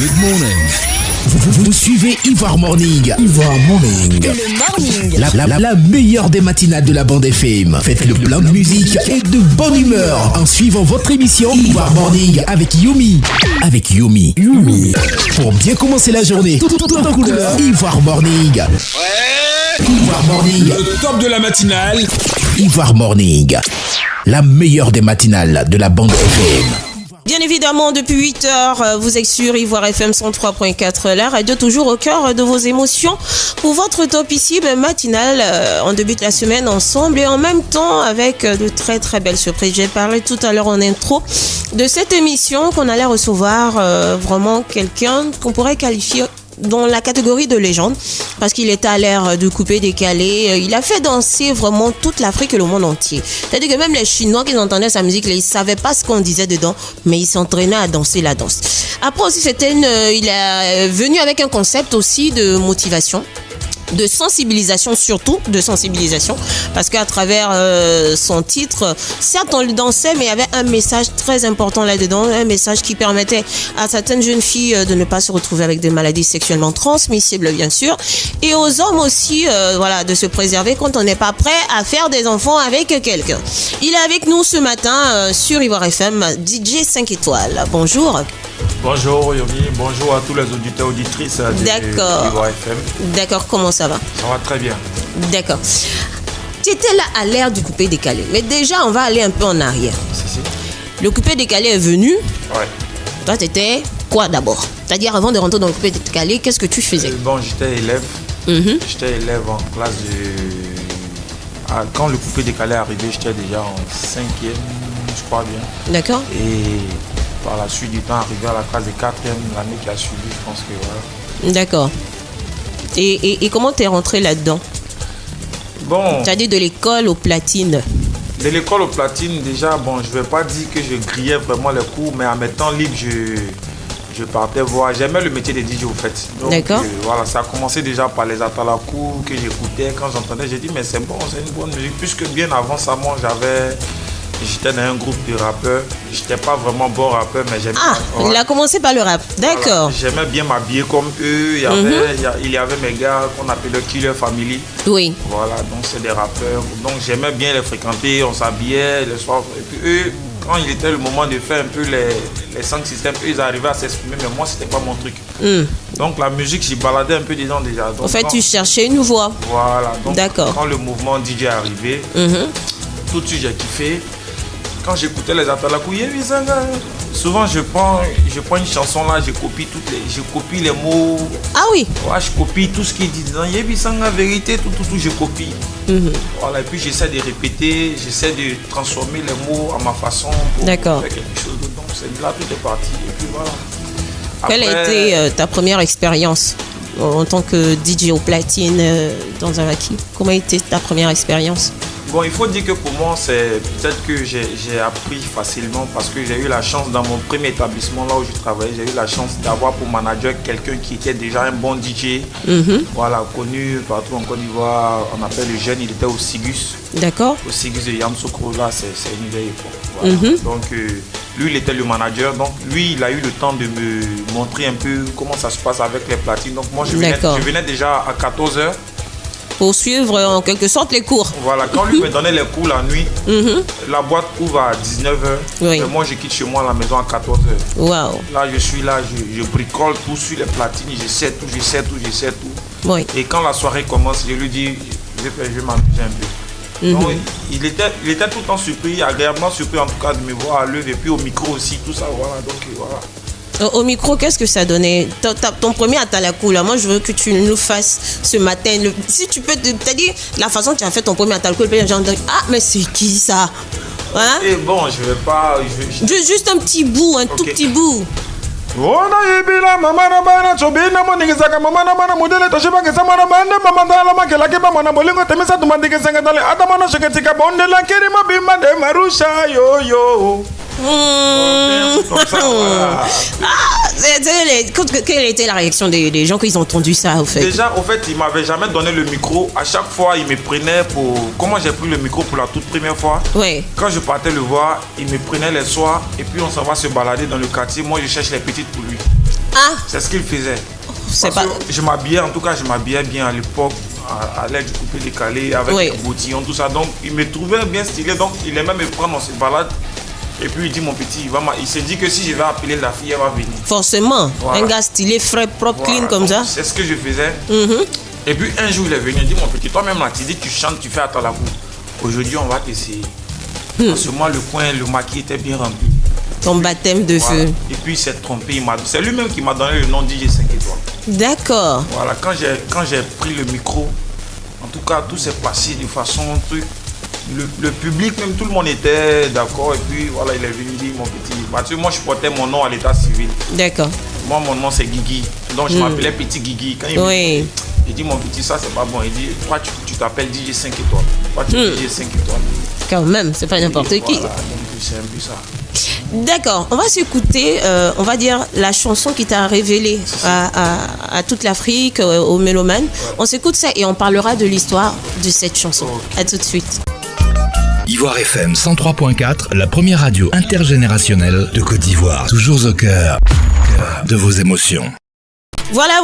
Good morning. Vous suivez Ivoire Morning. Ivoire Morning. Le morning. La meilleure des matinales de la bande FM. Faites le plein de musique et de bonne humeur en suivant votre émission Ivoire Morning avec Yomi. Avec Yomi. Pour bien commencer la journée, tout en couleur. Ivoire Morning. Ivoire Morning. Le top de la matinale. Ivoire Morning. La meilleure des matinales de la bande FM. Bien évidemment, depuis 8 heures, vous êtes sur Ivoire FM 103.4, la radio toujours au cœur de vos émotions. Pour votre top ici, matinal, on débute la semaine ensemble et en même temps avec de très très belles surprises. J'ai parlé tout à l'heure en intro de cette émission qu'on allait recevoir vraiment quelqu'un qu'on pourrait qualifier dans la catégorie de légende, parce qu'il était à l'ère de coupé décalé. Il a fait danser vraiment toute l'Afrique et le monde entier. C'est-à-dire que même les Chinois qui entendaient sa musique, ils ne savaient pas ce qu'on disait dedans, mais ils s'entraînaient à danser la danse. Après aussi, il est venu avec un concept aussi de motivation, de sensibilisation, surtout de sensibilisation, parce qu'à travers son titre, certes on le dansait, mais il y avait un message très important là-dedans, un message qui permettait à certaines jeunes filles de ne pas se retrouver avec des maladies sexuellement transmissibles, bien sûr, et aux hommes aussi, de se préserver quand on n'est pas prêt à faire des enfants avec quelqu'un. Il est avec nous ce matin sur Ivoire FM, DJ 5 étoiles. Bonjour. Bonjour Yomi, bonjour à tous les auditeurs et auditrices de Ivoire FM. D'accord, comment ça va? Ça va très bien. D'accord. Tu étais là à l'ère du coupé décalé, mais déjà on va aller un peu en arrière. Si. Le coupé décalé est venu. Ouais. Toi tu étais quoi d'abord? C'est-à-dire avant de rentrer dans le coupé décalé, qu'est-ce que tu faisais? J'étais élève. J'étais élève en classe de... Quand le coupé décalé est arrivé, j'étais déjà en 5e, je crois bien. D'accord. Et par la suite du temps, arrivé à la classe de 4e, l'année qui a suivi, je pense que voilà. D'accord. Et comment t'es rentré là-dedans? Bon. Tu as dit de l'école aux platines. De l'école aux platines, déjà, je vais pas dire que je grillais vraiment les cours, mais en mes temps libres, je partais voir. J'aimais le métier de DJ au fait. Donc, d'accord. Ça a commencé déjà par les atalakou que j'écoutais. Quand j'entendais, j'ai dit, mais c'est bon, c'est une bonne musique. Puisque bien avant ça, moi, j'étais dans un groupe de rappeurs. J'étais pas vraiment bon rappeur, mais j'aimais. Il a commencé par le rap. D'accord. Voilà. J'aimais bien m'habiller comme eux. Il y avait mes gars qu'on appelait Killer Family. Oui. Voilà, donc c'est des rappeurs. Donc j'aimais bien les fréquenter. On s'habillait le soir. Et puis eux, quand il était le moment de faire un peu les sound systems, eux, ils arrivaient à s'exprimer, mais moi, c'était pas mon truc. Donc la musique, j'y baladais un peu dedans déjà. Donc, en fait, tu cherchais une voix. Voilà. Donc, d'accord. Quand le mouvement DJ est arrivé, tout de suite, j'ai kiffé. Quand j'écoutais les atalakou, souvent je prends une chanson là, je copie les mots. Ah oui. Ouais, je copie tout ce qui est dit dedans. Yébisanga, vérité, tout, je copie. Voilà, et puis j'essaie de répéter, j'essaie de transformer les mots à ma façon pour faire quelque chose dedans. C'est là, tout est parti. Et puis voilà. Quelle a été ta première expérience en tant que DJ au platine dans un maquis? Comment a été ta première expérience? Bon, il faut dire que pour moi, c'est peut-être que j'ai appris facilement parce que j'ai eu la chance dans mon premier établissement là où je travaillais, j'ai eu la chance d'avoir pour manager quelqu'un qui était déjà un bon DJ. Voilà, connu partout en Côte d'Ivoire. On appelle le jeune, il était au Sigus. D'accord. Au Sigus de Yamoussoukro, là, c'est une vieille époque. Voilà. Donc, lui, il était le manager. Donc, lui, il a eu le temps de me montrer un peu comment ça se passe avec les platines. Donc, moi, je venais déjà à 14h. Pour suivre en quelque sorte les cours. Voilà, quand lui me donnait les cours la nuit, la boîte ouvre à 19h. Oui. Et moi, je quitte chez moi à la maison à 14h. Wow. Là, je suis là, je bricole tout sur les platines, je sais tout. Oui. Et quand la soirée commence, je lui dis, je vais m'amuser un peu. Donc, il était tout le temps surpris, agréablement surpris en tout cas de me voir à l'œuvre. Et puis au micro aussi, tout ça, voilà. Donc, voilà. Au micro, qu'est-ce que ça donnait? Ton premier atalakou, là, moi je veux que tu nous fasses ce matin. Si tu peux, c'est-à-dire la façon dont tu as fait ton premier atalakou, les gens disent, ah, mais c'est qui ça? Hein? Et bon, je vais pas. Juste un petit bout, tout petit bout. Quelle était la réaction des gens quand ils ont entendu ça, au fait? Déjà, au fait, ils ne m'avaient jamais donné le micro. À chaque fois, ils me prenaient pour... Comment j'ai pris le micro pour la toute première fois? Oui. Quand je partais le voir, ils me prenaient les soirs et puis on s'en va se balader dans le quartier. Moi, je cherche les petites pour lui. Ah, C'est ce qu'il faisait. c'est Parce pas... que je m'habillais, en tout cas, je m'habillais bien à l'époque, à l'aide du coupé décalé, avec Oui. les bottillons, tout ça. Donc, il me trouvait bien stylé. Donc, il aimait me prendre, on se balade. Et puis, il dit, mon petit, il s'est dit que si je vais appeler la fille, elle va venir. Forcément, Voilà. un gars stylé, frais, propre, Voilà. clean comme Donc, ça. C'est ce que je faisais. Mhm. Et puis, un jour, il est venu, il dit, mon petit, toi-même, là, tu dis, tu chantes, tu fais à la boue. Aujourd'hui, on va t'essayer. Parce que moi, le coin, le maquis était bien rempli. Ton baptême de Voilà. feu. Et puis, il s'est trompé. C'est lui-même qui m'a donné le nom DJ 5 étoiles. D'accord. Voilà, quand j'ai pris le micro, en tout cas, tout s'est passé de façon truc. Le public, même tout le monde était d'accord. Et puis voilà, il est venu dire, mon petit. Parce que moi, je portais mon nom à l'état civil. D'accord. Moi, mon nom, c'est Guigui. Donc, je m'appelais Petit Guigui. Quand Oui. il dit, mon petit, ça, c'est pas bon. Il dit, toi, tu t'appelles DJ 5 étoiles. Toi, tu es DJ 5 étoiles. Quand même, c'est pas n'importe Et qui. Voilà, donc c'est un peu ça. D'accord, on va s'écouter, on va dire, la chanson qui t'a révélé à toute l'Afrique, aux mélomanes. On s'écoute ça et on parlera de l'histoire de cette chanson. À tout de suite. Ivoire FM 103.4, la première radio intergénérationnelle de Côte d'Ivoire. Toujours au cœur de vos émotions. Voilà,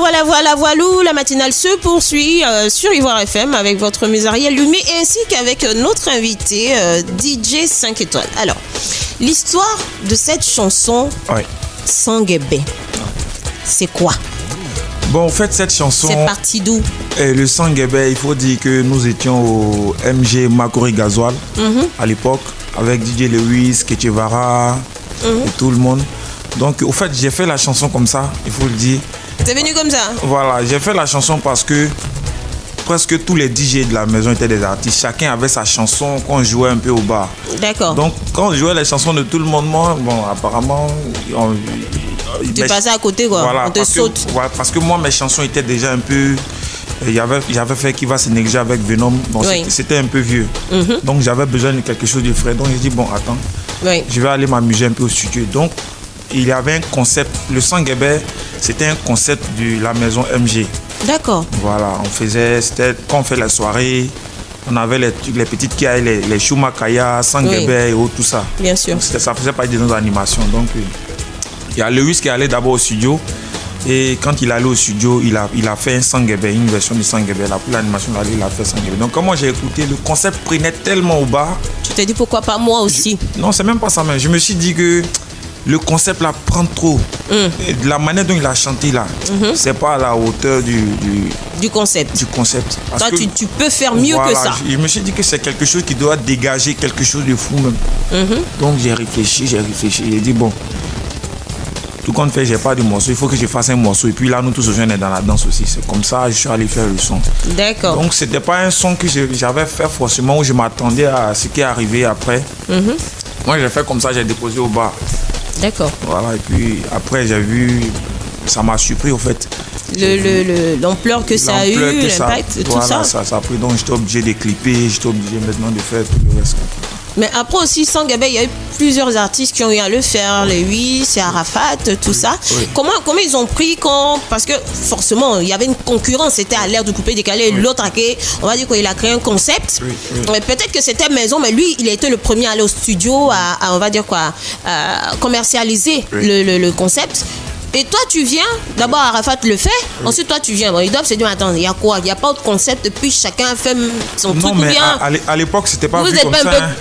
la matinale se poursuit sur Ivoire FM avec votre Musariel Lumi ainsi qu'avec notre invité DJ 5 étoiles. Alors, l'histoire de cette chanson, Oui. Sanguébé, c'est quoi? Bon, en fait, cette chanson. C'est parti d'où? Le Sanguébé, il faut dire que nous étions au MG Makori Gasoil à l'époque, avec DJ Lewis, Ketchevara et tout le monde. Donc, au fait, j'ai fait la chanson comme ça, il faut le dire. C'est venu comme ça? Voilà, j'ai fait la chanson parce que presque tous les DJ de la maison étaient des artistes. Chacun avait sa chanson qu'on jouait un peu au bar. D'accord. Donc, quand on jouait les chansons de tout le monde, moi, bon, apparemment, Tu passais à côté, quoi. Voilà, On te saute. parce que moi, mes chansons étaient déjà un peu. J'avais fait Qui va se négliger avec Venom. Donc, Oui. c'était un peu vieux. Donc, j'avais besoin de quelque chose de frais. Donc, j'ai dit, bon, attends, Oui. je vais aller m'amuser un peu au studio. Donc, il y avait un concept. Le Sanguébé, c'était un concept de la maison MG. D'accord. Voilà, c'était quand on fait la soirée, on avait les petites qui avaient les Shumakaya, Sanguébé et autres, tout ça. Bien sûr. Ça faisait partie de nos animations. Donc, il y a Lewis qui est allé d'abord au studio. Et quand il est allé au studio, il a fait un Sanguébé, une version de Sanguébé. Là, pour l'animation, il a fait Sanguébé. Donc, quand moi j'ai écouté, le concept prenait tellement au bas. Tu t'es dit pourquoi pas moi aussi? Non, c'est même pas ça, mais je me suis dit que le concept là prend trop. Et de la manière dont il a chanté là, c'est pas à la hauteur Du concept. du concept. Parce Toi, que, tu peux faire mieux que ça. Je me suis dit que c'est quelque chose qui doit dégager quelque chose de fou même. Donc j'ai réfléchi. J'ai dit bon, tout compte fait, j'ai pas de morceau, il faut que je fasse un morceau. Et puis là, nous tous aujourd'hui, on est dans la danse aussi. C'est comme ça, je suis allé faire le son. D'accord. Donc c'était pas un son que j'avais fait forcément où je m'attendais à ce qui est arrivé après. Moi, j'ai fait comme ça, j'ai déposé au bar. D'accord. Voilà, et puis après, j'ai vu, ça m'a surpris au fait. L'ampleur que ça a eu, L'ampleur que l'impact, tout voilà, ça. ça a pris. Donc j'étais obligé de clipper, j'étais obligé maintenant de faire tout le reste. Mais après aussi, Sanguébé, il y a eu plusieurs artistes qui ont eu à le faire. Les 8, c'est Arafat, tout ça. Oui. Comment ils ont pris parce que forcément, il y avait une concurrence. C'était à l'ère du coupé décalé. Oui. L'autre, on va dire qu'il a créé un concept. Oui. Mais peut-être que c'était maison, mais lui, il a été le premier à aller au studio on va dire quoi, commercialiser le concept. Et toi, tu viens, d'abord Arafat le fait, ensuite toi, tu viens. Bon, ils doivent se dire, attends, il y a quoi? Il n'y a pas de concept, puis chacun fait son truc. Non, Ou mais bien à l'époque, c'était pas vous vu n'êtes comme pas ça. un peu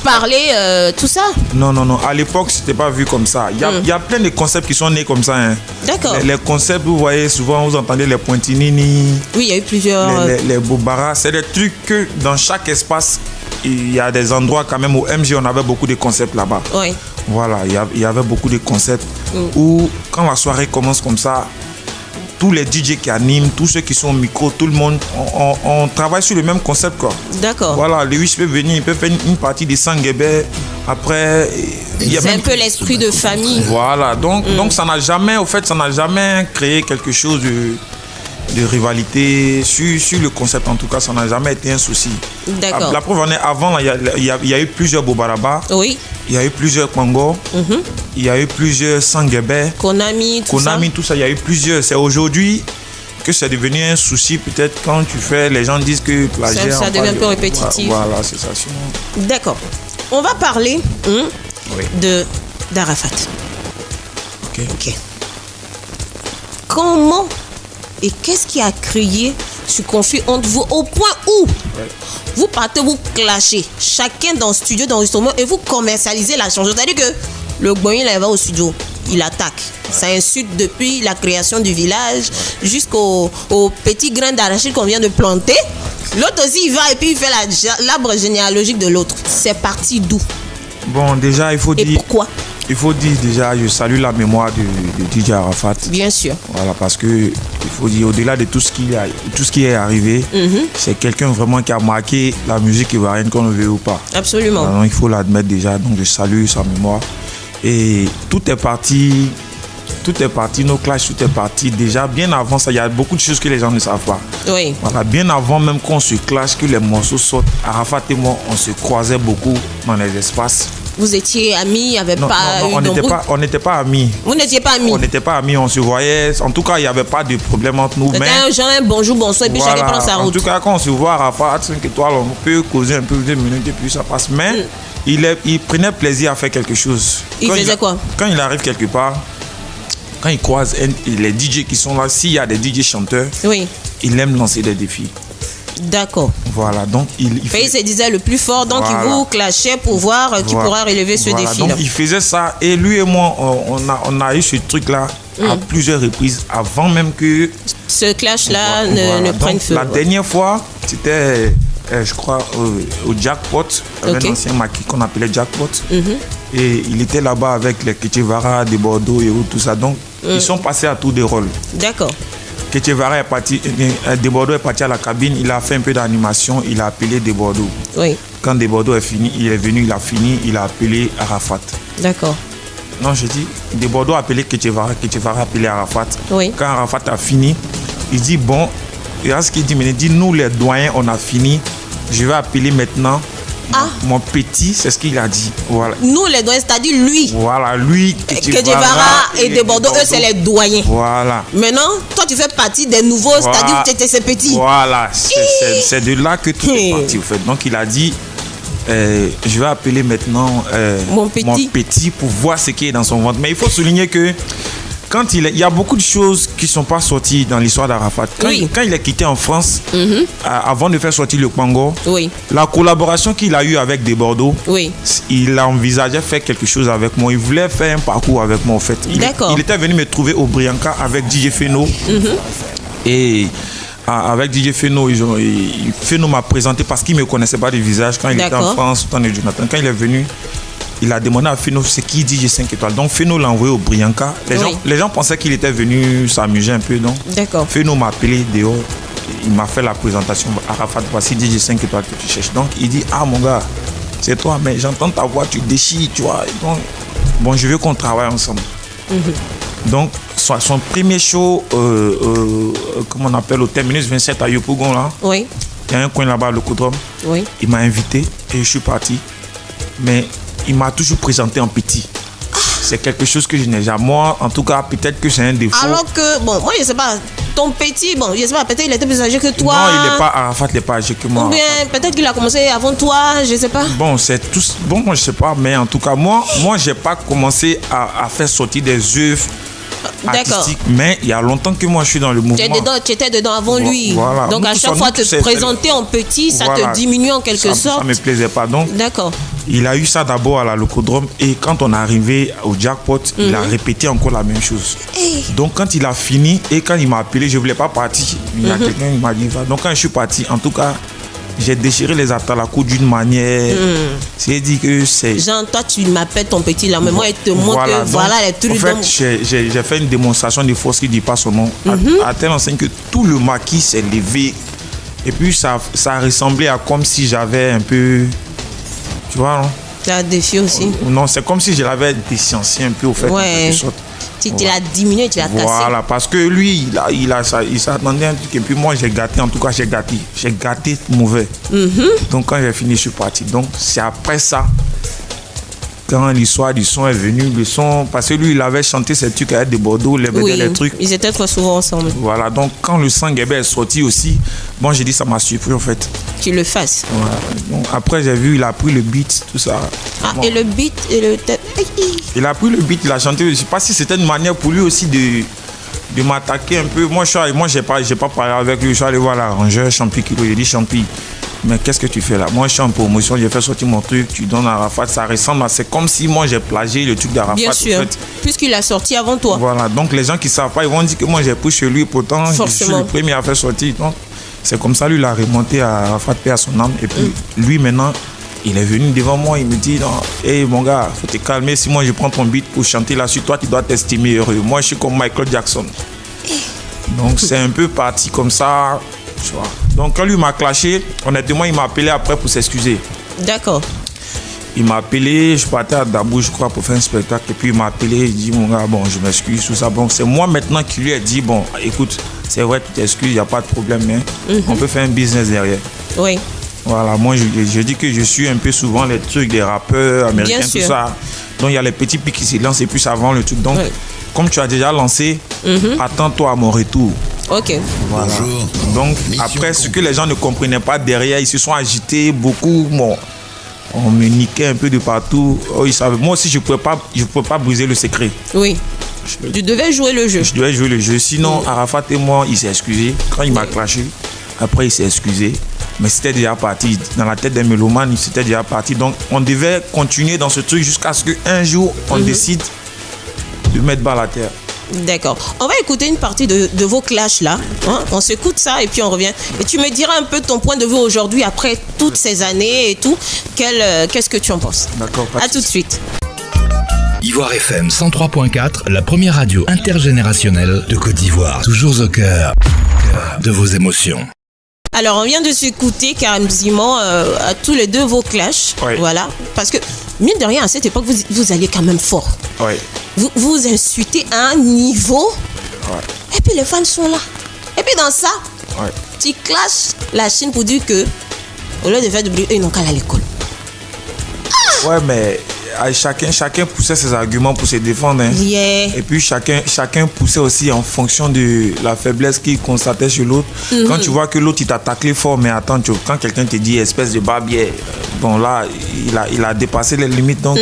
parlé, tout ça? Non. À l'époque, c'était pas vu comme ça. Il y a plein de concepts qui sont nés comme ça. Hein. D'accord. Les concepts, vous voyez, souvent, vous entendez les Pointinini, Oui, il y a eu plusieurs. les Bobara. C'est des trucs que dans chaque espace, il y a des endroits quand même. Au MG, on avait beaucoup de concepts là-bas. Oui. Voilà, il y avait beaucoup de concepts où, quand la soirée commence comme ça, tous les DJ qui animent, tous ceux qui sont au micro, tout le monde, on travaille sur le même concept, quoi. D'accord. Voilà, Lewis peut venir, il peut faire une partie des Sanguébé. Après, il y a C'est même un peu l'esprit de famille. Voilà, donc ça n'a jamais, au fait, ça n'a jamais créé quelque chose de rivalité sur le concept. En tout cas, ça n'a jamais été un souci. D'accord. La preuve en est, avant, il y a eu plusieurs Bobaraba. Oui. Il y a eu plusieurs Congo, il y a eu plusieurs Sanguébé, Konami, tout ça, il y a eu plusieurs. C'est aujourd'hui que c'est devenu un souci, peut-être quand tu fais, les gens disent que plagiat. Ça devient un peu répétitif. Voilà, c'est ça. D'accord. On va parler d'Arafat. Ok. comment et qu'est-ce qui a créé ce conflit entre vous au point où vous partez, vous clashez, chacun dans le studio d'enregistrement et vous commercialisez la chanson. C'est-à-dire que le Gboyin, il va au studio, il attaque. Ça insulte depuis la création du village jusqu'au petit grain d'arachide qu'on vient de planter. L'autre aussi, il va et puis il fait l'arbre généalogique de l'autre. C'est parti d'où? Bon, déjà, il faut dire... Et pourquoi? Il faut dire déjà, je salue la mémoire de DJ Arafat. Bien sûr. Voilà, parce que il faut dire, au-delà de tout ce qui est arrivé, c'est quelqu'un vraiment qui a marqué la musique ivoirienne, qu'on le veut ou pas. Absolument. Alors, il faut l'admettre déjà, donc je salue sa mémoire. Et tout est parti, nos clashs, tout est parti déjà bien avant ça. Il y a beaucoup de choses que les gens ne savent pas. Oui. Voilà, bien avant même qu'on se clash, que les morceaux sortent, Arafat et moi, on se croisait beaucoup dans les espaces. Vous étiez amis, il n'y avait Non, on n'était pas amis. Vous n'étiez pas amis? On n'était pas amis, on se voyait. En tout cas, il n'y avait pas de problème entre nous. C'était un genre, bonjour, bonsoir, et puis chacun prend sa route. En tout cas, quand on se voit à Arafat, 5 étoiles, on peut causer un peu 2 minutes et puis ça passe. Mais il prenait plaisir à faire quelque chose. Il faisait quoi? Quand il arrive quelque part, quand il croise les DJ qui sont là, s'il y a des DJ chanteurs, il aime lancer des défis. D'accord. Voilà, donc il se disait le plus fort, donc il vous clashait pour voir qui pourra relever ce défi. Donc il faisait ça et lui et moi, on a eu ce truc-là à plusieurs reprises avant même que ce clash-là ne prenne feu. La dernière fois, c'était, je crois, au Jackpot, avec un ancien maquis qu'on appelait Jackpot. Et il était là-bas avec les Ketchevara de Bordeaux et tout ça. Donc ils sont passés à tour de rôle. D'accord. Ketchevara est parti, de Bordeaux est parti à la cabine, il a fait un peu d'animation, il a appelé de Bordeaux. Oui. Quand de Bordeaux est fini, il est venu, il a fini, il a appelé Arafat. D'accord. Non, je dis, de Bordeaux a appelé Ketchevara a appelé Arafat. Oui. Quand Arafat a fini, il dit, bon, et à ce qu'il dit, mais il dit, nous les doyens, on a fini, je vais appeler maintenant mon petit, c'est ce qu'il a dit. Voilà. Nous les doyens, c'est-à-dire lui. Voilà, lui, Ketchevara et de Bordeaux, eux, c'est les doyens. Voilà. Maintenant, toi, tu fais partie des nouveaux, c'est-à-dire que tu étais ces petits. Voilà, c'est de là que tout est parti, en fait. Donc, il a dit, je vais appeler maintenant mon petit pour voir ce qui est dans son ventre. Mais il faut souligner que quand il y a beaucoup de choses qui ne sont pas sorties dans l'histoire d'Arafat. Quand il est quitté en France, avant de faire sortir le Congo, la collaboration qu'il a eue avec des Bordeaux, il a envisagé faire quelque chose avec moi. Il voulait faire un parcours avec moi, en fait. Il était venu me trouver au Brianka avec DJ Feno. Et avec DJ Feno, Feno m'a présenté parce qu'il ne me connaissait pas de visage quand il était en France, temps de Jonathan. Quand il est venu, il a demandé à Feno c'est qui DJ 5 étoiles. Donc Feno l'a envoyé au Brianka. Les gens pensaient qu'il était venu s'amuser un peu. Donc Feno m'a appelé dehors. Il m'a fait la présentation. Arafat, voici DJ 5 étoiles que tu cherches. Donc il dit, ah mon gars, c'est toi, mais j'entends ta voix, tu déchires, tu vois. Donc, bon, je veux qu'on travaille ensemble. Donc son premier show, comment on appelle, au terminus 27 à Yopougon, là. Il y a un coin là-bas, le Coudrom. Il m'a invité et je suis parti. Mais il m'a toujours présenté en petit. C'est quelque chose que je n'ai jamais. Moi, en tout cas, peut-être que c'est un défaut. Alors que, bon, moi, je ne sais pas, ton petit, bon, je ne sais pas, peut-être il était plus âgé que toi. Non, il n'est pas, Arafat n'est pas âgé que moi. Ou bien, peut-être qu'il a commencé avant toi, je ne sais pas. Bon, c'est tout. Bon, moi, je ne sais pas, mais en tout cas, moi je n'ai pas commencé à faire sortir des œuvres artistique, mais il y a longtemps que moi je suis dans le mouvement. Tu étais dedans avant lui. Voilà. Donc à chaque fois te présenter en petit, ça te diminue en quelque sorte. Ça me plaisait pas. Donc d'accord. Il a eu ça d'abord à la Locodrome et quand on est arrivé au Jackpot, il a répété encore la même chose. Donc quand il a fini et quand il m'a appelé, je voulais pas partir. Il y a quelqu'un qui m'a dit va. Donc quand je suis parti, en tout cas, j'ai déchiré les atalakou d'une manière. C'est dit que c'est. Genre, toi, tu m'appelles ton petit là, mais moi, il te montre que voilà les trucs. En fait, j'ai fait une démonstration de force qui ne dit pas son nom. À telle enseigne que tout le maquis s'est levé. Et puis, ça ressemblait à comme si j'avais un peu. Tu vois, non? Tu as défié aussi. Non, c'est comme si je l'avais déciencé un peu au fait. Ouais. Tu l'as diminué, tu l'as cassé. Voilà, parce que lui, il s'attendait un truc. Et puis moi, j'ai gâté, en tout cas, j'ai gâté mauvais. Donc quand j'ai fini, je suis parti. Donc c'est après ça, quand l'histoire du son est venue, le son, parce que lui, il avait chanté ces trucs avec des Bordeaux, les trucs. Ils étaient très souvent ensemble. Voilà, donc quand le sang Guébé est sorti aussi, bon, j'ai dit, ça m'a surpris en fait. Tu le fasses. Voilà. Donc, après, j'ai vu, il a pris le beat, tout ça. Ah, bon. Et le beat, et le tête. Il a pris le beat, il a chanté. Je ne sais pas si c'était une manière pour lui aussi de m'attaquer un peu. Moi, j'ai pas parlé avec lui. Je suis allé voir l'arrangeur, Champi Kilo. J'ai dit, Champi, mais qu'est-ce que tu fais là? Moi, je suis en promotion, j'ai fait sortir mon truc, tu donnes à Arafat. Ça ressemble à... C'est comme si moi, j'ai plagié le truc d'Arafat. Bien sûr, en fait. Puisqu'il a sorti avant toi. Voilà, donc les gens qui ne savent pas, ils vont dire que moi, j'ai pris chez lui. Pourtant, je suis le premier à faire sortir. Donc, c'est comme ça, lui, il a remonté à Arafat, paix à son âme. Et puis, lui, maintenant, il est venu devant moi, il me dit, non, hey, mon gars, faut te calmer. Si moi, je prends ton beat pour chanter là-dessus, toi, tu dois t'estimer heureux. Moi, je suis comme Michael Jackson. Donc, c'est un peu parti comme ça. Donc, quand lui m'a clashé, honnêtement, il m'a appelé après pour s'excuser. D'accord. Il m'a appelé, je partais à Dabou, je crois, pour faire un spectacle. Et puis, il m'a appelé, il dit, mon gars, bon, je m'excuse, tout ça. Bon, c'est moi maintenant qui lui ai dit, bon, écoute, c'est vrai, tu t'excuses, il n'y a pas de problème, mais on peut faire un business derrière. Oui. Voilà, moi, je dis que je suis un peu souvent les trucs des rappeurs américains, tout ça. Donc, il y a les petits pics qui se lancent et puis avant le truc. Donc, comme tu as déjà lancé, attends-toi à mon retour. Ok. Voilà. Bonjour. Donc, après, ce que les gens ne comprenaient pas derrière, ils se sont agités beaucoup. Bon, on me niquait un peu de partout. Oh, ils savaient. Moi aussi, je ne pouvais pas briser le secret. Oui. Tu devais jouer le jeu. Je devais jouer le jeu. Sinon, Arafat et moi, il s'est excusé. Quand il m'a clashé, après, il s'est excusé. Mais c'était déjà parti. Dans la tête des mélomanes, c'était déjà parti. Donc, on devait continuer dans ce truc jusqu'à ce qu'un jour, on décide de mettre balle à terre. D'accord. On va écouter une partie de vos clashs là. Hein? On s'écoute ça et puis on revient. Et tu me diras un peu ton point de vue aujourd'hui après toutes ces années et tout. Qu'est-ce que tu en penses? D'accord. À tout de suite. Ivoire FM 103.4, la première radio intergénérationnelle de Côte d'Ivoire. Toujours au cœur de vos émotions. Alors, on vient de s'écouter quasiment à tous les deux vos clashs. Oui. Voilà. Parce que, mine de rien, à cette époque, vous alliez quand même fort. Oui. Vous insultez à un niveau. Ouais. Et puis, les fans sont là. Et puis, dans ça, Ouais. tu clashes la Chine pour dire que, au lieu de faire du bruit, ils n'ont qu'à aller à l'école. Ouais, mais chacun poussait ses arguments pour se défendre. Hein. Yeah. Et puis chacun poussait aussi en fonction de la faiblesse qu'il constatait chez l'autre. Quand tu vois que l'autre il t'a taclé fort, mais attends, quand quelqu'un te dit espèce de barbier, bon là, il a dépassé les limites. Donc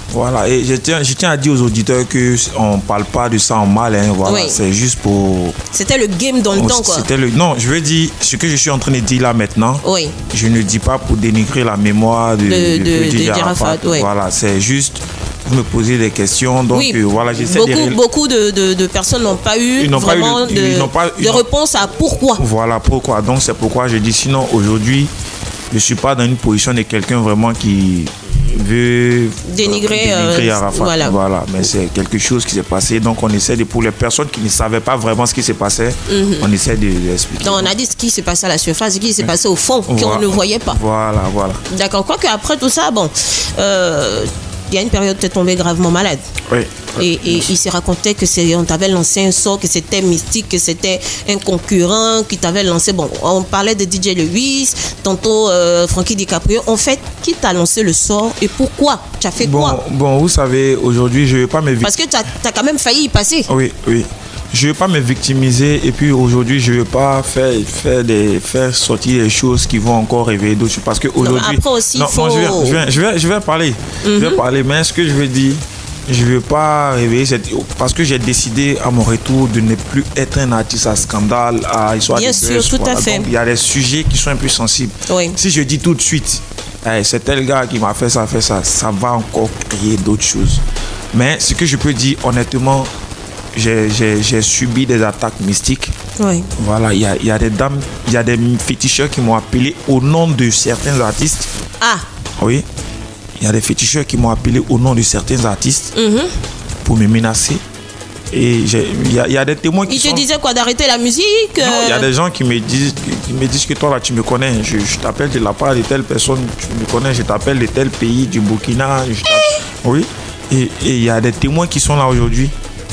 voilà. Et je tiens à dire aux auditeurs qu'on ne parle pas de ça en mal. Hein, voilà. Oui. C'est juste pour. C'était le game dans le temps, quoi. Non, je veux dire, ce que je suis en train de dire là maintenant, Oui. je ne dis pas pour dénigrer la mémoire de Arafat. Oui. Voilà, c'est juste vous me posez des questions. Donc oui. voilà, j'essaie beaucoup de personnes n'ont pas eu vraiment de réponse à pourquoi. Voilà pourquoi. Donc c'est pourquoi je dis, sinon aujourd'hui, je ne suis pas dans une position de quelqu'un vraiment qui veut dénigrer Arafat. Voilà, mais c'est quelque chose qui s'est passé. Donc on essaie pour les personnes qui ne savaient pas vraiment ce qui s'est passé, on essaie de l'expliquer. Donc on a dit ce qui s'est passé à la surface, ce qui s'est passé au fond, qu'on ne voyait pas. Voilà. D'accord. Quoique après tout ça, bon, il y a une période où tu es tombé gravement malade. Oui. Et il s'est raconté que on t'avait lancé un sort, que c'était mystique, que c'était un concurrent qui t'avait lancé. Bon, on parlait de DJ Lewis, tantôt Frankie DiCaprio. En fait, qui t'a lancé le sort et pourquoi? Tu as fait quoi? Bon, vous savez, aujourd'hui, je ne vais pas me... Parce que tu as quand même failli y passer. Oui. Je ne vais pas me victimiser et puis aujourd'hui, je ne vais pas faire sortir des choses qui vont encore réveiller d'autres choses. Parce qu'aujourd'hui... Après aussi, il faut... je vais parler. Je vais parler, mais ce que je veux dire... Je ne veux pas réveiller parce que j'ai décidé à mon retour de ne plus être un artiste à scandale, à histoire de buzz. Bien sûr, tout à fait. Donc, il y a des sujets qui sont un peu sensibles. Oui. Si je dis tout de suite, c'est tel gars qui m'a fait ça, ça va encore créer d'autres choses. Mais ce que je peux dire, honnêtement, j'ai subi des attaques mystiques. Oui. Voilà, il y a des dames, il y a des féticheurs qui m'ont appelé au nom de certains artistes. Ah. Oui. Il y a des féticheurs qui m'ont appelé au nom de certains artistes pour me menacer. Et il y a des témoins qui te disaient quoi, d'arrêter la musique? Non, il y a des gens qui me disent que toi là tu me connais. Je t'appelle de la part de telle personne, tu me connais, je t'appelle de tel pays, du Burkina. Oui. Et il y a des témoins qui sont là aujourd'hui.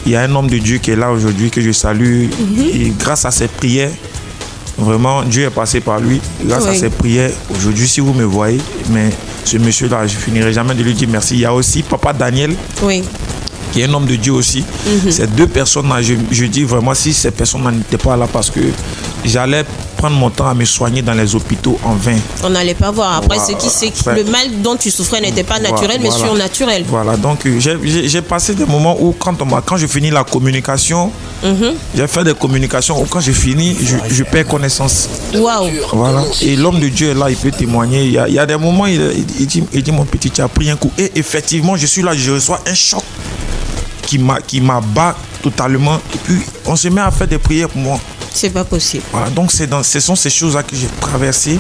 Il y a un homme de Dieu qui est là aujourd'hui, que je salue. Et grâce à ses prières, vraiment, Dieu est passé par lui. Grâce à ses prières, aujourd'hui, si vous me voyez, mais ce monsieur-là, je ne finirai jamais de lui dire merci. Il y a aussi Papa Daniel, qui est un homme de Dieu aussi. Ces deux personnes-là, je dis vraiment, si ces personnes-là n'étaient pas là, parce que j'allais prendre mon temps à me soigner dans les hôpitaux en vain. On n'allait pas voir. Après, Voilà. le mal dont tu souffrais n'était pas naturel, mais surnaturel. Voilà, donc j'ai passé des moments où quand je finis la communication, j'ai fait des communications où quand je finis, je perds connaissance. Waouh. Voilà. Et l'homme de Dieu est là, il peut témoigner. Il y a des moments, il dit mon petit, tu as pris un coup. Et effectivement, je suis là, je reçois un choc qui m'abat totalement. Et puis, on se met à faire des prières pour moi. C'est pas possible. Voilà, donc ce sont ces choses-là que j'ai traversées.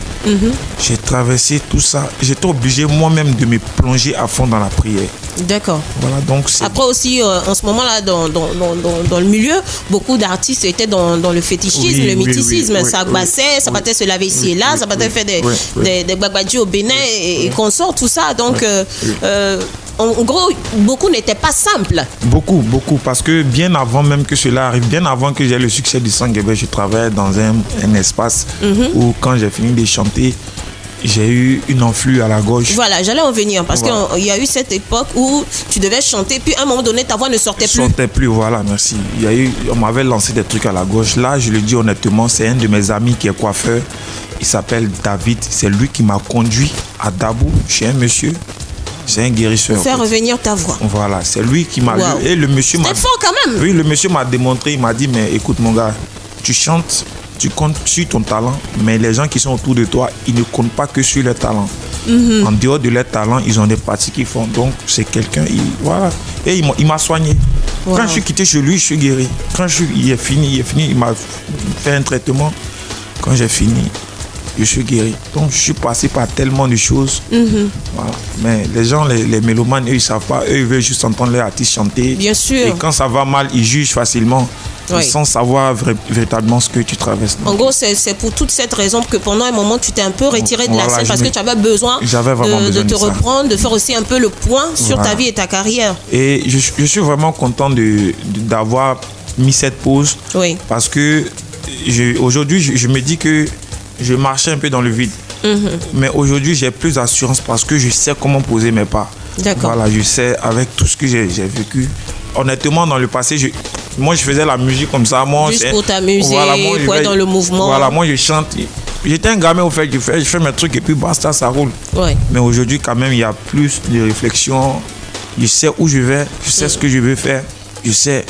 J'ai traversé tout ça. J'étais obligé moi-même de me plonger à fond dans la prière. D'accord. Voilà, donc après aussi, en ce moment-là, dans le milieu, beaucoup d'artistes étaient dans le fétichisme, le mythicisme. Ça bassait, ça battait se laver ici et là, ça battait faire des babadjis au Bénin et consorts, tout ça. Donc, en gros, beaucoup n'étaient pas simples. Beaucoup, parce que bien avant même que cela arrive, bien avant que j'ai le succès du Sanguébé, je travaillais dans un espace où quand j'ai fini de chanter, j'ai eu une enflure à la gorge. Voilà, j'allais en venir parce qu'il y a eu cette époque où tu devais chanter, puis à un moment donné, ta voix ne sortait plus. Sortait plus, voilà, merci. On m'avait lancé des trucs à la gorge. Là, je le dis honnêtement, c'est un de mes amis qui est coiffeur. Il s'appelle David. C'est lui qui m'a conduit à Dabou, chez un monsieur. C'est un guérisseur. Faire revenir ta voix. Voilà, c'est lui qui m'a... Wow. Et le monsieur C'était fort quand même. Oui, le monsieur m'a démontré, il m'a dit, mais écoute mon gars, tu chantes, tu comptes sur ton talent, mais les gens qui sont autour de toi, ils ne comptent pas que sur leur talent. En dehors de leur talent, ils ont des pratiques qu'ils font. Donc, c'est quelqu'un, voilà. Et il m'a soigné. Wow. Quand je suis quitté chez lui, je suis guéri. Il est fini, il m'a fait un traitement. Quand j'ai fini, je suis guéri. Donc, je suis passé par tellement de choses. Voilà. Mais les gens, les mélomanes, eux, ils ne savent pas. Eux, ils veulent juste entendre leur artiste chanter. Bien sûr. Et quand ça va mal, ils jugent facilement. Oui. Sans savoir véritablement ce que tu traverses. En gros, c'est pour toute cette raison que pendant un moment, tu t'es un peu retiré de la scène parce que tu avais besoin de te reprendre, de faire aussi un peu le point sur ta vie et ta carrière. Et je suis vraiment content d'avoir mis cette pause parce que aujourd'hui, je me dis que je marchais un peu dans le vide. Mais aujourd'hui, j'ai plus d'assurance parce que je sais comment poser mes pas. D'accord. Voilà, je sais avec tout ce que j'ai vécu. Honnêtement, dans le passé, moi, je faisais la musique comme ça. Moi, juste pour t'amuser, pour être dans le mouvement. Voilà, moi, je chante. J'étais un gamin, au fait, je fais mes trucs et puis basta, ça roule. Ouais. Mais aujourd'hui, quand même, il y a plus de réflexion. Je sais où je vais, je sais ce que je veux faire, je sais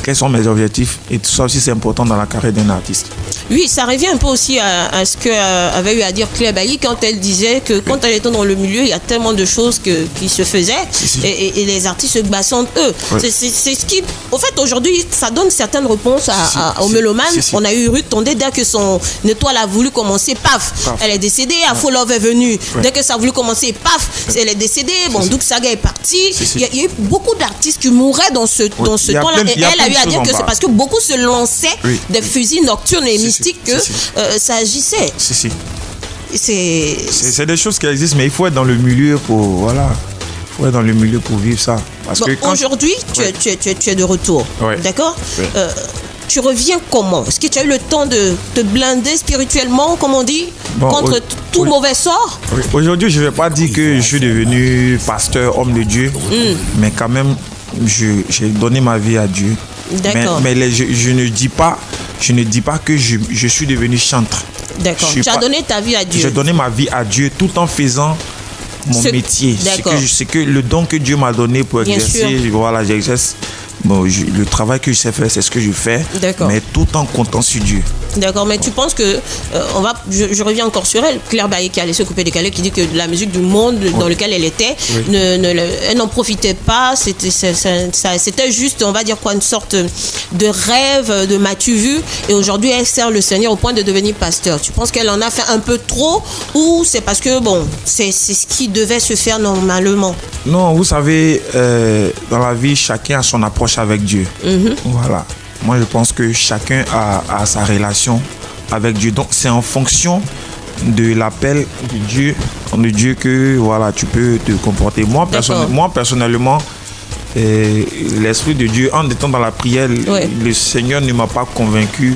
quels sont mes objectifs. Et tout ça aussi, c'est important dans la carrière d'un artiste. Oui, ça revient un peu aussi à ce qu'avait eu à dire Claire Bailly quand elle disait que quand elle était dans le milieu, il y a tellement de choses qui se faisaient et les artistes se bassaient entre eux. C'est ce qui, au fait, aujourd'hui, ça donne certaines réponses aux mélomanes. On a eu Ruth Tondé, dès que son étoile a voulu commencer, paf, elle est décédée. Afro Love est venue, dès que ça a voulu commencer, paf, elle est décédée. Bon, Douk Saga est parti. Il y a eu beaucoup d'artistes qui mouraient dans ce temps-là. Et elle a eu à dire que c'est parce que beaucoup se lançaient des fusils nocturnes et mystiques que ça agissait. C'est des choses qui existent, mais il faut être dans le milieu pour vivre ça. Parce que aujourd'hui, tu es de retour, d'accord? Tu reviens comment? Est-ce que tu as eu le temps de te blinder spirituellement, comme on dit, contre tout mauvais sort? Aujourd'hui, je ne vais pas dire que je suis devenu pasteur, homme de Dieu, mais quand même, j'ai donné ma vie à Dieu. Mais je ne dis pas que je suis devenu chantre. D'accord. Tu as donné ta vie à Dieu. J'ai donné ma vie à Dieu tout en faisant mon métier. C'est que le don que Dieu m'a donné pour exercer, voilà, j'exerce. Bon, le travail que je sais faire, c'est ce que je fais, mais tout en comptant sur Dieu. D'accord, mais tu penses que je reviens encore sur elle, Claire Bailly qui allait se couper des calais, qui dit que la musique du monde dans lequel elle était, elle n'en profitait pas, c'était juste, on va dire quoi, une sorte de rêve, de m'as-tu vu, et aujourd'hui elle sert le Seigneur au point de devenir pasteur. Tu penses qu'elle en a fait un peu trop, ou c'est parce que bon, c'est ce qui devait se faire normalement? Non, vous savez, dans la vie, chacun a son approche avec Dieu. Voilà. Moi, je pense que chacun a sa relation avec Dieu. Donc, c'est en fonction de l'appel de Dieu que voilà, tu peux te comporter. Moi, personnellement, l'Esprit de Dieu, en étant dans la prière, le Seigneur ne m'a pas convaincu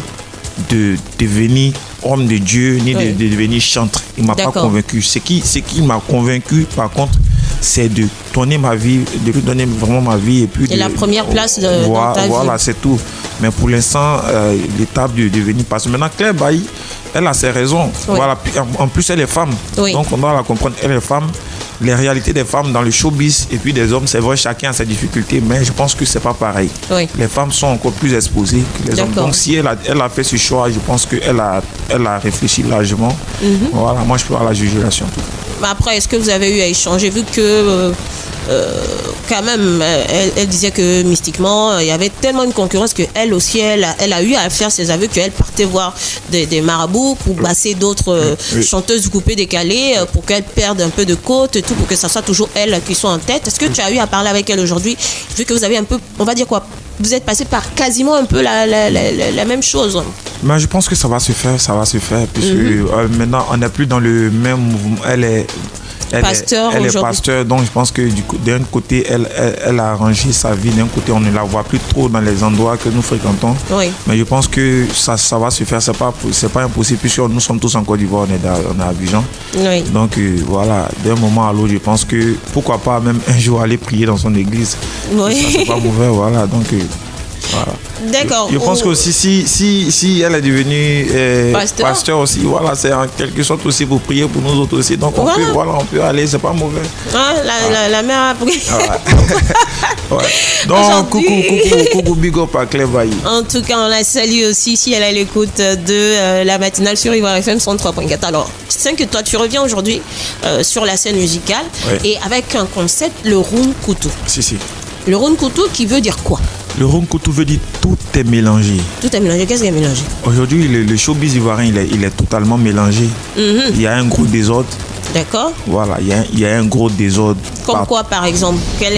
de devenir homme de Dieu, ni de devenir chantre. Il ne m'a pas convaincu. Ce qui m'a convaincu, par contre, c'est de donner ma vie, de lui donner vraiment ma vie. Et puis la première place dans ta vie. Voilà, c'est tout. Mais pour l'instant, l'étape de devenir pasteur. Maintenant, Claire Bailly, elle a ses raisons. Oui. Voilà. En plus, elle est femme. Oui. Donc, on doit la comprendre. Elle est femme. Les réalités des femmes dans le showbiz et puis des hommes, c'est vrai, chacun a ses difficultés, mais je pense que c'est pas pareil. Oui. Les femmes sont encore plus exposées que les hommes. Donc, si elle a fait ce choix, je pense qu'elle a réfléchi largement. Voilà, moi, je peux la juger là-dessus. Après, est-ce que vous avez eu à échanger, vu que quand même, elle disait que mystiquement, il y avait tellement une concurrence qu'elle aussi, elle a eu à faire ses aveux qu'elle partait voir des marabouts pour basser d'autres chanteuses du coupé décalé pour qu'elle perde un peu de côte et tout, pour que ça soit toujours elle qui soit en tête. Est-ce que tu as eu à parler avec elle aujourd'hui, vu que vous avez un peu, on va dire quoi, vous êtes passé par quasiment un peu la même chose? Mais je pense que ça va se faire, puisque maintenant, on n'est plus dans le même mouvement. Elle est pasteur, donc je pense que d'un côté, elle a arrangé sa vie, d'un côté, on ne la voit plus trop dans les endroits que nous fréquentons. Oui. Mais je pense que ça va se faire, c'est pas impossible, puisque nous sommes tous en Côte d'Ivoire, on est à Abidjan. Oui. Donc voilà, d'un moment à l'autre, je pense que pourquoi pas même un jour aller prier dans son église. Oui. Ça, c'est pas mauvais, voilà. Donc voilà. D'accord. Je pense qu'aussi, si elle est devenue pasteur aussi, voilà, c'est en quelque sorte aussi pour prier pour nous autres aussi. Donc on peut aller, c'est pas mauvais. Ah, la mère a pris. Ouais. Donc coucou, big up à Claire Bailly. En tout cas, on la salue aussi si elle est à l'écoute de la matinale sur Ivoire FM 103.4. Alors, je sais que toi, tu reviens aujourd'hui sur la scène musicale et avec un concept, le Roun Koutou. Si. Le Roun Koutou qui veut dire quoi? Le Roun Koutou veut dire tout est mélangé. Tout est mélangé. Qu'est-ce qui est mélangé? Aujourd'hui, le showbiz ivoirien, il est totalement mélangé. Il y a un gros désordre. D'accord. Voilà, il y a un gros désordre. Comme quoi, par exemple? Quels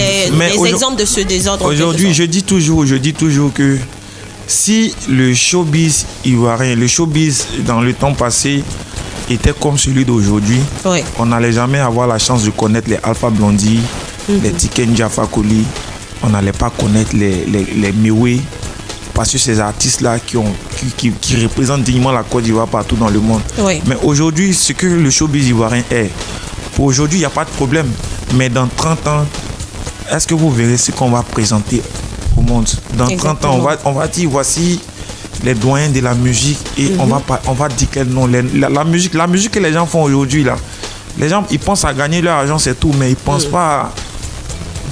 sont les exemples de ce désordre? Aujourd'hui, je dis toujours que si le showbiz ivoirien, le showbiz dans le temps passé était comme celui d'aujourd'hui, on n'allait jamais avoir la chance de connaître les Alpha Blondy, les Tiken Jah Fakoly. On n'allait pas connaître les Mewé, parce que ces artistes-là qui représentent dignement la Côte d'Ivoire partout dans le monde. Oui. Mais aujourd'hui, ce que le showbiz ivoirien est, pour aujourd'hui, il n'y a pas de problème. Mais dans 30 ans, est-ce que vous verrez ce qu'on va présenter au monde? Dans 30 ans, on va dire, voici les doyens de la musique et on va dire quel nom. La musique que les gens font aujourd'hui, là, les gens, ils pensent à gagner leur argent, c'est tout, mais ils ne pensent pas à...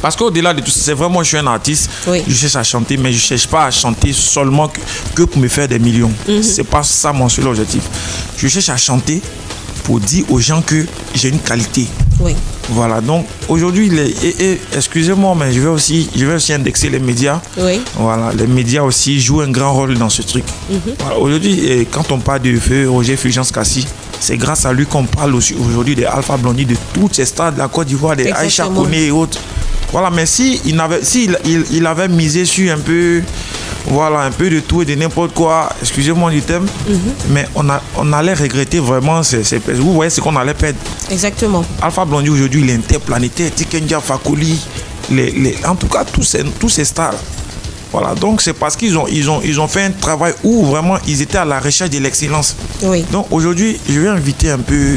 Parce qu'au-delà de tout ça, c'est vraiment, je suis un artiste, je cherche à chanter, mais je ne cherche pas à chanter seulement que pour me faire des millions. C'est pas ça mon seul objectif. Je cherche à chanter pour dire aux gens que j'ai une qualité. Oui. Voilà, donc aujourd'hui, excusez-moi, mais je vais aussi indexer les médias. Oui. Voilà, les médias aussi jouent un grand rôle dans ce truc. Voilà, aujourd'hui, quand on parle de feu Roger Fulgence Kassi, c'est grâce à lui qu'on parle aussi aujourd'hui des Alpha Blondy, de toutes ces stars de la Côte d'Ivoire, des Aïcha Koné et autres. Voilà, mais s'il avait misé sur un peu de tout et de n'importe quoi, excusez-moi du terme, mais on allait regretter vraiment vous voyez ce qu'on allait perdre. Exactement. Alpha Blondy aujourd'hui, il est interplanétaire, Tiken Jah Fakoly, en tout cas tous ces stars. Voilà, donc c'est parce qu'ils ont fait un travail où vraiment ils étaient à la recherche de l'excellence. Oui. Donc aujourd'hui, je vais inviter un peu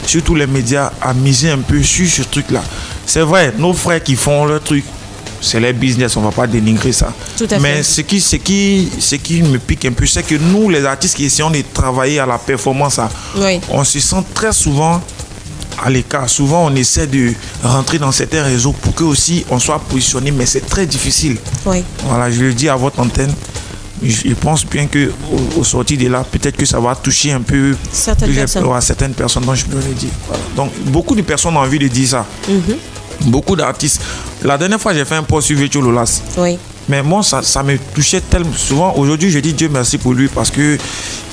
surtout les médias à miser un peu sur ce truc-là. C'est vrai, nos frères qui font leur truc, c'est leur business, on ne va pas dénigrer ça. Tout à fait. Mais ce qui me pique un peu, c'est que nous, les artistes qui essayons de travailler à la performance, on se sent très souvent à l'écart. Souvent, on essaie de rentrer dans certains réseaux pour que aussi on soit positionné, mais c'est très difficile. Oui. Voilà, je le dis à votre antenne. Je pense bien qu'au sorti de là, peut-être que ça va toucher un peu certaines personnes, dont je peux le dire. Voilà. Donc, beaucoup de personnes ont envie de dire ça. Beaucoup d'artistes. La dernière fois, j'ai fait un post sur Vétio Lolas. Oui. Mais moi, ça me touchait tellement. Souvent, aujourd'hui, je dis Dieu merci pour lui parce que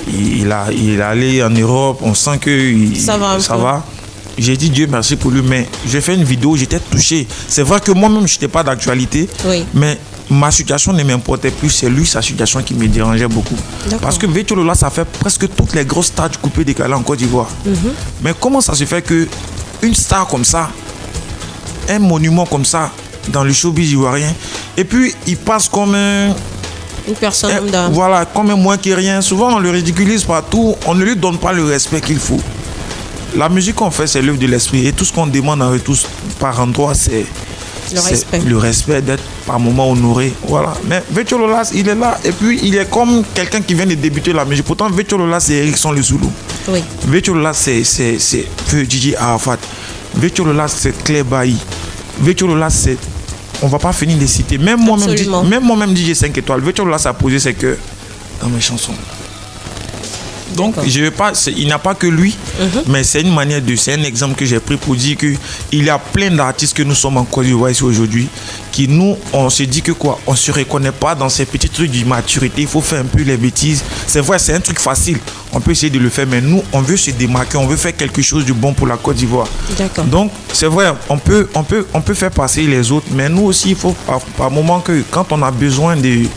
il est allé en Europe. On sent que ça va. J'ai dit Dieu merci pour lui, mais j'ai fait une vidéo, j'étais touché. C'est vrai que moi-même, je n'étais pas d'actualité, mais ma situation ne m'importait plus. C'est lui, sa situation qui me dérangeait beaucoup. Parce que Vétio Lolas, ça fait presque toutes les grosses stars du coupé décalé en Côte d'Ivoire. Mais comment ça se fait qu'une star comme ça, un monument comme ça, dans le showbiz ivoirien, et puis il passe comme une personne lambda. Voilà, comme un moins que rien. Souvent, on le ridiculise partout, on ne lui donne pas le respect qu'il faut. La musique qu'on fait, c'est l'œuvre de l'esprit. Et tout ce qu'on demande en retour par endroit, Le respect d'être par moment honoré. Voilà. Mais Vetcho Lolas, il est là. Et puis, il est comme quelqu'un qui vient de débuter la musique. Pourtant, Vetcho Lolas, c'est Erickson Le Zoulou. Oui. Vetcho Lolas, c'est Feu DJ Arafat. Vetcho Lolas, c'est Claire Bailly. Vetcho Lolas, c'est... On va pas finir de citer. Même moi-même DJ 5 étoiles, Vetcho Lolas a posé ses cœurs dans mes chansons. Donc, je vais pas, il n'y a pas que lui, mais c'est une manière de... C'est un exemple que j'ai pris pour dire qu'il y a plein d'artistes que nous sommes en Côte d'Ivoire ici aujourd'hui, qui nous, on se dit que quoi, on ne se reconnaît pas dans ces petits trucs d'immaturité, il faut faire un peu les bêtises. C'est vrai, c'est un truc facile, on peut essayer de le faire, mais nous, on veut se démarquer, on veut faire quelque chose de bon pour la Côte d'Ivoire. D'accord. Donc, c'est vrai, on peut faire passer les autres, mais nous aussi, il faut par moment que quand on a besoin de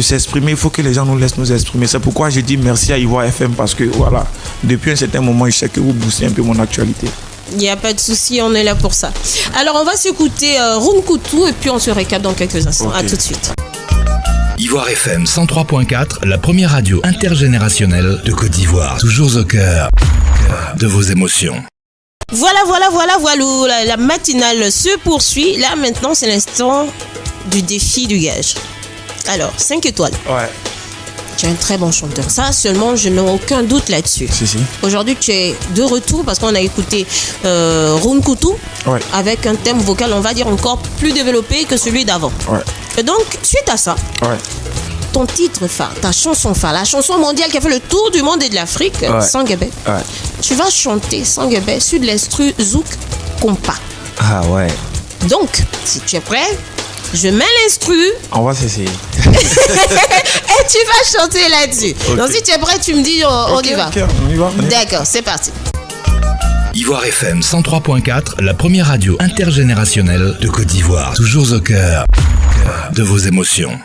s'exprimer, il faut que les gens nous laissent nous exprimer. C'est pourquoi j'ai dit merci à Ivoire FM, parce que voilà, depuis un certain moment, je sais que vous boostez un peu mon actualité. Il n'y a pas de souci, on est là pour ça. Alors, on va s'écouter Runkoutou et puis on se récap dans quelques instants. Okay. À tout de suite. Ivoire FM 103.4, la première radio intergénérationnelle de Côte d'Ivoire. Toujours au cœur de vos émotions. Voilà. La matinale se poursuit. Là, maintenant, c'est l'instant du défi du gage. Alors, 5 étoiles. Ouais. Tu es un très bon chanteur. Ça, seulement, je n'ai aucun doute là-dessus. Si. Aujourd'hui, tu es de retour parce qu'on a écouté Runkoutou avec un thème vocal, on va dire, encore plus développé que celui d'avant. Ouais. Et donc, suite à ça, ton titre phare, ta chanson phare, la chanson mondiale qui a fait le tour du monde et de l'Afrique, Sanguébé, tu vas chanter Sanguébé sur de l'instru Zouk Compa. Ah ouais. Donc, si tu es prêt, je mets l'instru. On va s'essayer. Et tu vas chanter là-dessus. Okay. Donc si tu es prêt, tu me dis on y va. Okay, on y va. D'accord, c'est parti. Ivoire FM 103.4, la première radio intergénérationnelle de Côte d'Ivoire. Toujours au cœur de vos émotions.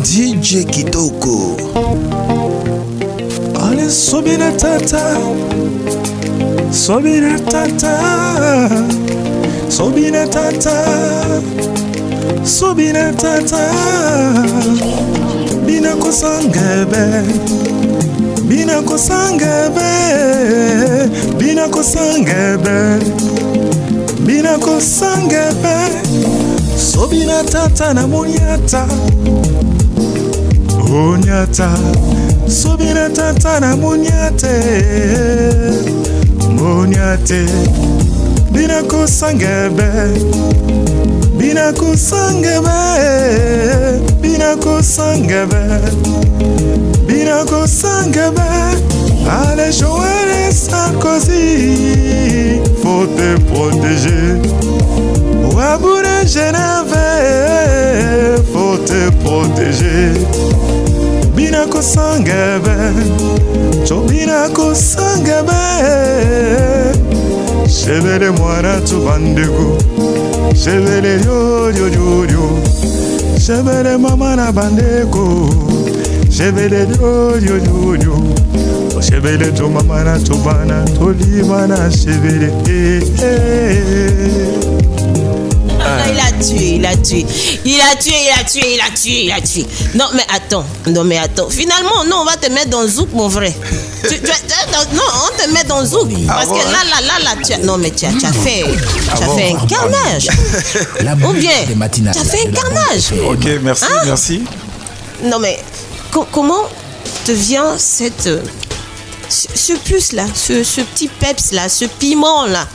DJ Kitoko. Allez, Sobina Tata. Sobina Tata, Sobina Tata, Sobina Tata, Binako Sanguébé, Binako Sanguébé, Binako Sanguébé, Binako Sanguébé, Sobina Tata na Moniata, Onyata, Sobina Tata na Moniate. Moniate, Binako Sanguébé, Binako Sanguébé, Binako Sanguébé, Binako Sanguébé. Allez, Joël Sarkozy, faut te protéger. Ouaboune Genève, faut te protéger. Binako Sanguébé, Binako Sanguébé. Chevele mwana tubandego, chevele yo. Chevele mama na bandeko, chevele yo. Chevele to mama na tubana, toliba na chevele. Il a tué. Non mais attends. Finalement, non, on va te mettre dans Zouk, mon vrai. Non, on te met dans Zouk. Parce que là, non mais tu as fait un carnage. Ou bien, tu as fait un carnage. Ok, merci. Non mais, comment te vient ce plus là, ce petit peps là, ce piment là?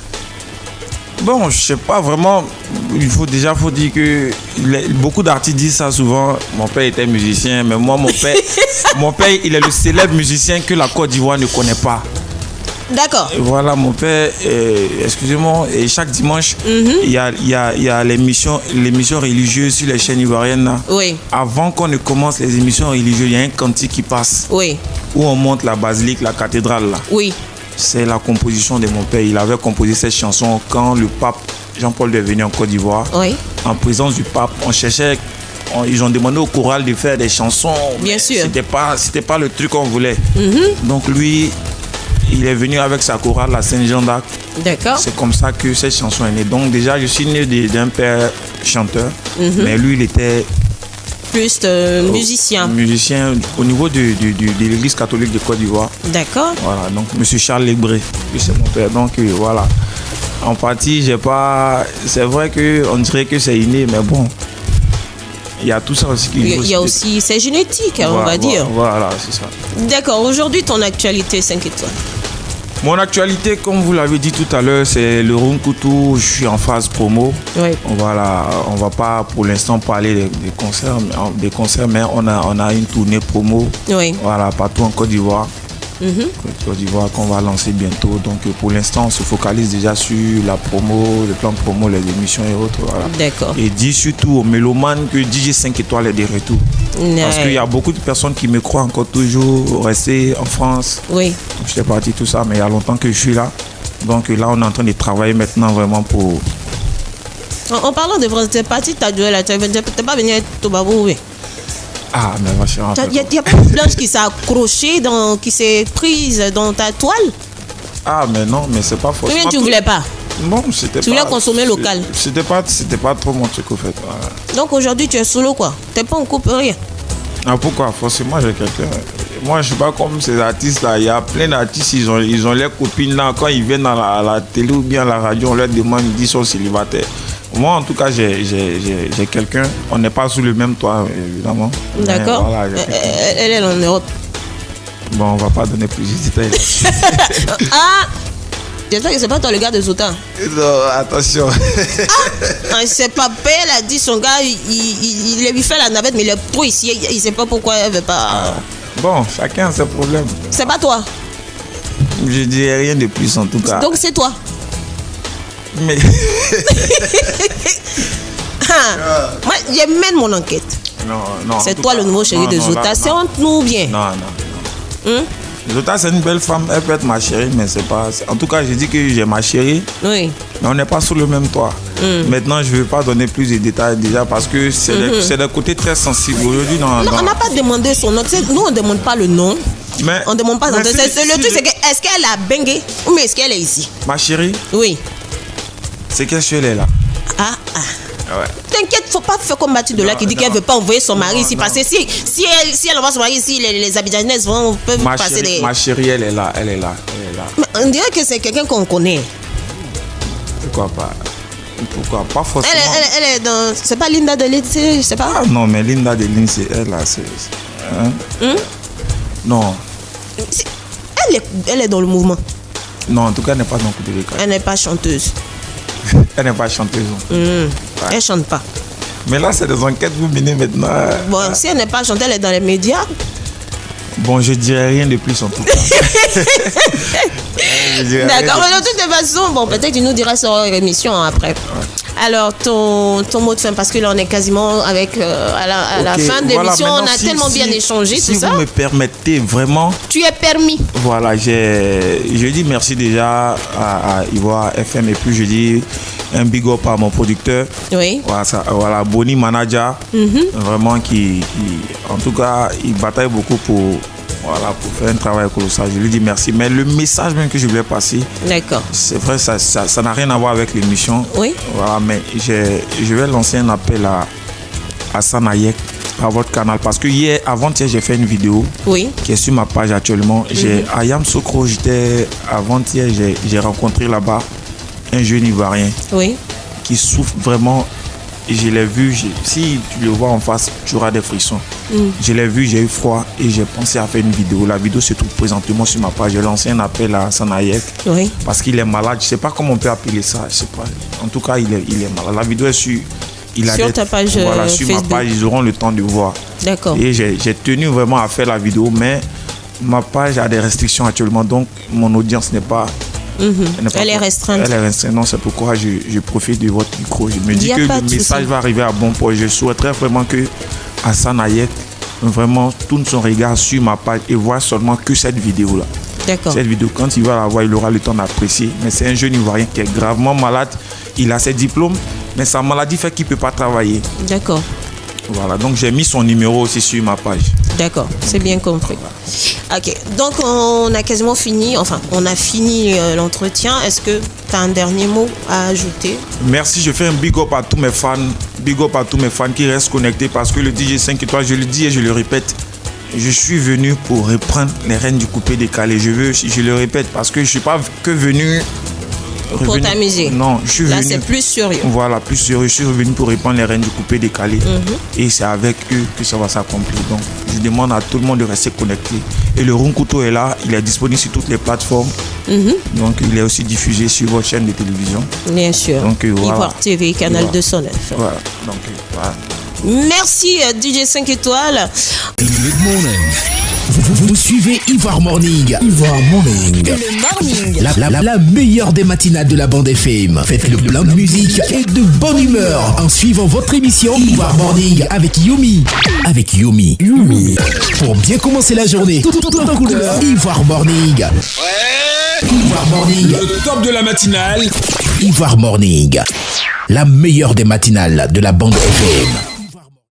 Bon, je sais pas vraiment. Il faut dire beaucoup d'artistes disent ça souvent. Mon père était musicien, mais moi, mon père, il est le célèbre musicien que la Côte d'Ivoire ne connaît pas. D'accord. Et voilà, mon père, excusez-moi, et chaque dimanche, il y a l'émission religieuse sur les chaînes ivoiriennes. Là. Oui. Avant qu'on ne commence les émissions religieuses, il y a un cantique qui passe. Oui. Où on monte la basilique, la cathédrale. Là. Oui. C'est la composition de mon père. Il avait composé cette chanson quand le pape Jean-Paul est venu en Côte d'Ivoire. Oui. En présence du pape, on cherchait. Ils ont demandé au choral de faire des chansons. Bien sûr. C'était pas le truc qu'on voulait. Donc lui, il est venu avec sa chorale, la Saint-Jean d'Arc. D'accord. C'est comme ça que cette chanson est née. Donc déjà, je suis né d'un père chanteur, mais lui, il était plus musicien. Musicien au niveau de l'église catholique de Côte d'Ivoire. D'accord. Voilà, donc M. Charles Lébré, c'est mon père. Donc voilà. En partie, j'ai pas. C'est vrai qu'on dirait que c'est inné, mais bon. Il y a tout ça aussi qui. Il y a aussi, c'est génétique, on va dire. Voilà, c'est ça. D'accord. Aujourd'hui, ton actualité 5 étoiles. Mon actualité, comme vous l'avez dit tout à l'heure, c'est le Runkutu. Je suis en phase promo. Oui. Voilà, on va pas pour l'instant parler des concerts, mais on a une tournée promo. Oui. Voilà, partout en Côte d'Ivoire. Côte d'Ivoire qu'on va lancer bientôt. Donc pour l'instant, on se focalise déjà sur la promo, le plan de promo, les émissions et autres. Voilà. D'accord. Et dis surtout aux mélomanes que DJ 5 étoiles est de retour. Parce qu'il y a beaucoup de personnes qui me croient encore toujours rester en France. Oui. J'étais parti tout ça, mais il y a longtemps que je suis là. Donc là, on est en train de travailler maintenant vraiment pour... En parlant de France, t'es parti, t'as joué là, t'es pas venu à Tobago, oui. Ah, mais va chérie. Il y a pas une blanche qui s'est accrochée, qui s'est prise dans ta toile. Ah, mais non, mais c'est pas forcément... Combien tu voulais pas? Non, c'était pas... Tu voulais consommer local? C'était pas trop mon truc, au fait. Voilà. Donc aujourd'hui, tu es solo, quoi. T'es pas en couple, rien. Ah, pourquoi? Forcément, j'ai quelqu'un... Moi, je suis pas comme ces artistes-là. Il y a plein d'artistes, ils ont leurs copines là. Quand ils viennent à la télé ou bien à la radio, on leur demande, ils disent qu'ils sont célibataires. Moi, en tout cas, j'ai quelqu'un. On n'est pas sous le même toit, évidemment. D'accord. Voilà, elle est en Europe. Bon, on va pas donner plus de détails là-dessus. Ah! J'espère que c'est pas toi le gars de Zota. Non, attention. C'est pas elle a dit son gars, il lui fait la navette, mais il est trop ici. Il sait pas pourquoi elle veut pas. Bon, chacun a ses problèmes. C'est pas toi. Je dirais rien de plus en tout cas. Donc c'est toi. Mais. Moi, je mène mon enquête. Non. C'est toi le nouveau chéri de Zota. C'est entre nous bien. Non. Zota, c'est une belle femme. Elle peut être ma chérie, mais c'est pas. En tout cas, j'ai dit que j'ai ma chérie. Oui. Mais on n'est pas sous le même toit. Maintenant, je ne vais pas donner plus de détails déjà parce que c'est des côtés très sensibles. Aujourd'hui, non, on n'a pas demandé son nom. Nous, on ne demande pas le nom. Mais, on ne demande pas son nom. Le truc, c'est que est-ce qu'elle a bangé ou est-ce qu'elle est ici? Ma chérie? Oui. C'est qu'elle est là. Ouais. T'inquiète, faut pas faire comme Mathilde là qui dit qu'elle veut pas envoyer son mari ici. Parce que si elle envoie son peuvent ici, les Abidjanaises peuvent passer des... Ma chérie, elle est là. Mais on dirait que c'est quelqu'un qu'on connaît. Pourquoi pas forcément. Elle est dans... C'est pas Linda de Lille, je sais pas. Ah non, mais Linda de Lille, c'est elle là. Non. Elle est dans le mouvement. Non, en tout cas, elle n'est pas dans le coup de l'école. Elle n'est pas chanteuse. Elle n'est pas chanteuse. Ouais. Elle chante pas. Mais là, c'est des enquêtes que vous menez maintenant. Bon, si elle n'est pas chanteuse, elle est dans les médias. Bon, je dirais rien de plus en tout cas. D'accord, mais de toute façon, bon, peut-être tu nous diras sur l'émission après. Ouais. Alors, ton mot de fin, parce que là, on est quasiment avec à la fin de l'émission, on a tellement bien échangé, tout ça. Si vous me permettez, vraiment... Tu es permis. Voilà, je dis merci déjà à Ivoire FM et puis je dis un big up à mon producteur. Oui. Voilà, Boni Manager, vraiment qui, en tout cas, il bataille beaucoup pour faire un travail colossal. Je lui dis merci. Mais le message même que je voulais passer, d'accord. C'est vrai, ça n'a rien à voir avec l'émission. Oui. Voilà, mais je vais lancer un appel à Sanayek à votre canal parce que avant-hier, j'ai fait une vidéo qui est sur ma page actuellement. À Yamoussoukro, avant-hier, j'ai rencontré là-bas un jeune Ivoirien qui souffre vraiment. Je l'ai vu, si tu le vois en face, tu auras des frissons. Je l'ai vu, j'ai eu froid et j'ai pensé à faire une vidéo. La vidéo se trouve présentement sur ma page. J'ai lancé un appel à Sanayek parce qu'il est malade. Je ne sais pas comment on peut appeler ça. Je sais pas. En tout cas, il est malade. La vidéo est sur... Sur ta page sur Facebook. Ma page, ils auront le temps de voir. D'accord. Et j'ai tenu vraiment à faire la vidéo, mais ma page a des restrictions actuellement, donc mon audience n'est pas... Elle est restreinte. Elle est restreinte. Non, c'est pourquoi je profite de votre micro. Je me dis que le message va arriver à bon port. Je souhaiterais vraiment que Hassan Ayek, vraiment, tourne son regard sur ma page et voit seulement que cette vidéo-là. D'accord. Cette vidéo, quand il va la voir, il aura le temps d'apprécier. Mais c'est un jeune Ivoirien qui est gravement malade. Il a ses diplômes, mais sa maladie fait qu'il ne peut pas travailler. D'accord. Voilà, donc j'ai mis son numéro aussi sur ma page. D'accord, c'est bien compris. Ok, donc on a quasiment fini, on a fini l'entretien. Est-ce que tu as un dernier mot à ajouter? Merci, je fais un big up à tous mes fans. Big up à tous mes fans qui restent connectés parce que le DJ 5 étoiles, je le dis et je le répète, je suis venu pour reprendre les rênes du coupé décalé. Je le répète parce que je ne suis pas que venu... Pour t'amuser. Non, je suis venu... Là, c'est plus sérieux. Voilà, plus sérieux. Je suis revenu pour reprendre les rênes du coupé décalé. Et c'est avec eux que ça va s'accomplir. Donc, je demande à tout le monde de rester connecté. Et le Ronkuto est là. Il est disponible sur toutes les plateformes. Donc, il est aussi diffusé sur votre chaîne de télévision. Bien sûr. Donc, voilà. Ivoire TV, Canal 209. Voilà. Donc, voilà. Merci, DJ 5 étoiles. Good morning. Vous suivez Ivoire Morning. Ivoire Morning. Le morning. La meilleure des matinales de la bande FM. Faites le plein de musique et de bonne humeur en suivant votre émission Ivoire Morning avec Yumi. Avec Yumi. Pour bien commencer la journée, tout en couleur. Ivoire Morning. Ivoire Morning. Le top de la matinale. Ivoire Morning. La meilleure des matinales de la bande FM.